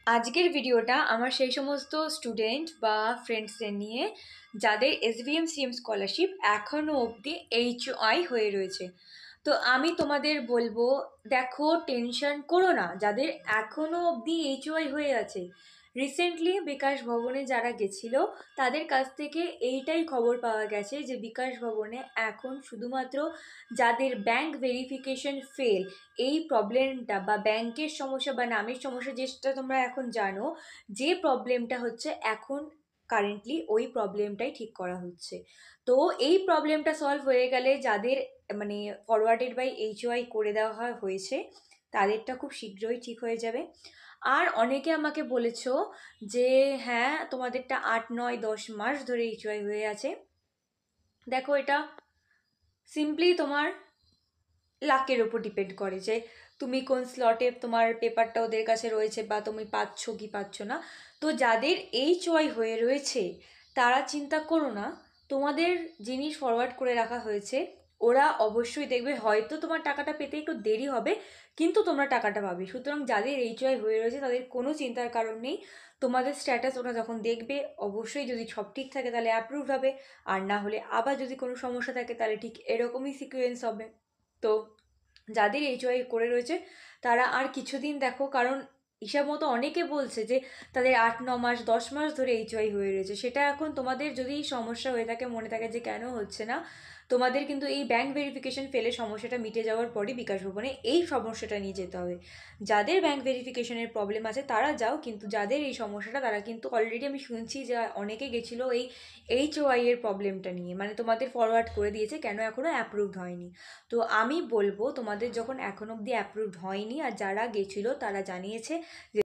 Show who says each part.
Speaker 1: আজকের ভিডিওটা আমার সেই সমস্ত স্টুডেন্ট বা ফ্রেন্ডসদের নিয়ে যাদের এসভিএম সিএম স্কলারশিপ এখনও অবধি এইচওআই হয়ে রয়েছে। তো আমি তোমাদের বলবো, দেখো টেনশন করো না, যাদের এখনও অবধি এইচওআই হয়ে আছে। রিসেন্টলি বিকাশ ভবনে যারা গেছিল তাদের কাছ থেকে এইটাই খবর পাওয়া গেছে যে বিকাশ ভবনে এখন শুধুমাত্র যাদের ব্যাংক ভেরিফিকেশন ফেল, এই প্রবলেমটা বা ব্যাংকের সমস্যা বা নামের সমস্যা, যেটা তোমরা এখন জানো, যে প্রবলেমটা হচ্ছে এখন কারেন্টলি ওই প্রবলেমটাই ঠিক করা হচ্ছে। তো এই প্রবলেমটা সলভ হয়ে গেলে যাদের মানে ফরওয়ার্ডেড বাই এইচওআই করে দেওয়া হয়েছে তাদেরটা খুব শীঘ্রই ঠিক হয়ে যাবে। আর অনেকে আমাকে বলেছো যে হ্যাঁ তোমাদেরটা 8 9 10 মাস ধরে এইচওআই হয়ে আছে। দেখো, এটা সিম্পলি তোমার লাকের ওপর ডিপেন্ড করে যে তুমি কোন স্লটে তোমার পেপারটা ওদের কাছে রয়েছে বা তুমি পাচ্ছ কি পাচ্ছ না। তো যাদের এইচওআই হয়ে রয়েছে তারা চিন্তা করো না, তোমাদের জিনিস ফরওয়ার্ড করে রাখা হয়েছে, ওরা অবশ্যই দেখবে। হয়তো তোমার টাকাটা পেতে একটু দেরি হবে, কিন্তু তোমরা টাকাটা পাবে। সুতরাং যাদের এইচওআই হয়ে রয়েছে তাদের কোনো চিন্তার কারণ নেই। তোমাদের স্ট্যাটাস ওরা যখন দেখবে, অবশ্যই যদি সব ঠিক থাকে তাহলে অ্যাপ্রুভ হবে, আর না হলে আবার যদি কোনো সমস্যা থাকে তাহলে ঠিক এরকমই সিকুয়েন্স হবে। তো যাদের এইচওআই করে রয়েছে তারা আর কিছুদিন দেখো, কারণ হিসাব মতো অনেকে বলছে যে তাদের 8 9 মাস 10 মাস ধরে এইচওআই হয়ে রয়েছে। সেটা এখন তোমাদের যদি সমস্যা হয়ে থাকে, মনে থাকে যে কেন হচ্ছে না, তোমাদের কিন্তু এই ব্যাংক ভেরিফিকেশন ফেলে সমস্যাটা মিটে যাওয়ার পরই বিকাশ ভবনে এই সমস্যাটা নিয়ে যেতে হবে। যাদের ব্যাংক ভেরিফিকেশনের প্রবলেম আছে তারা যাও, কিন্তু যাদের এই সমস্যাটা তারা কিন্তু অলরেডি আমি শুনছি যে অনেকে গেছিলো এই এইচওআই এর প্রবলেমটা নিয়ে, মানে তোমাদের ফরওয়ার্ড করে দিয়েছে কেন এখনও অ্যাপ্রুভড হয়নি। তো আমি বলবো, তোমাদের যখন এখন অবধি অ্যাপ্রুভড হয়নি আর যারা গেছিলো তারা জানিয়েছে যে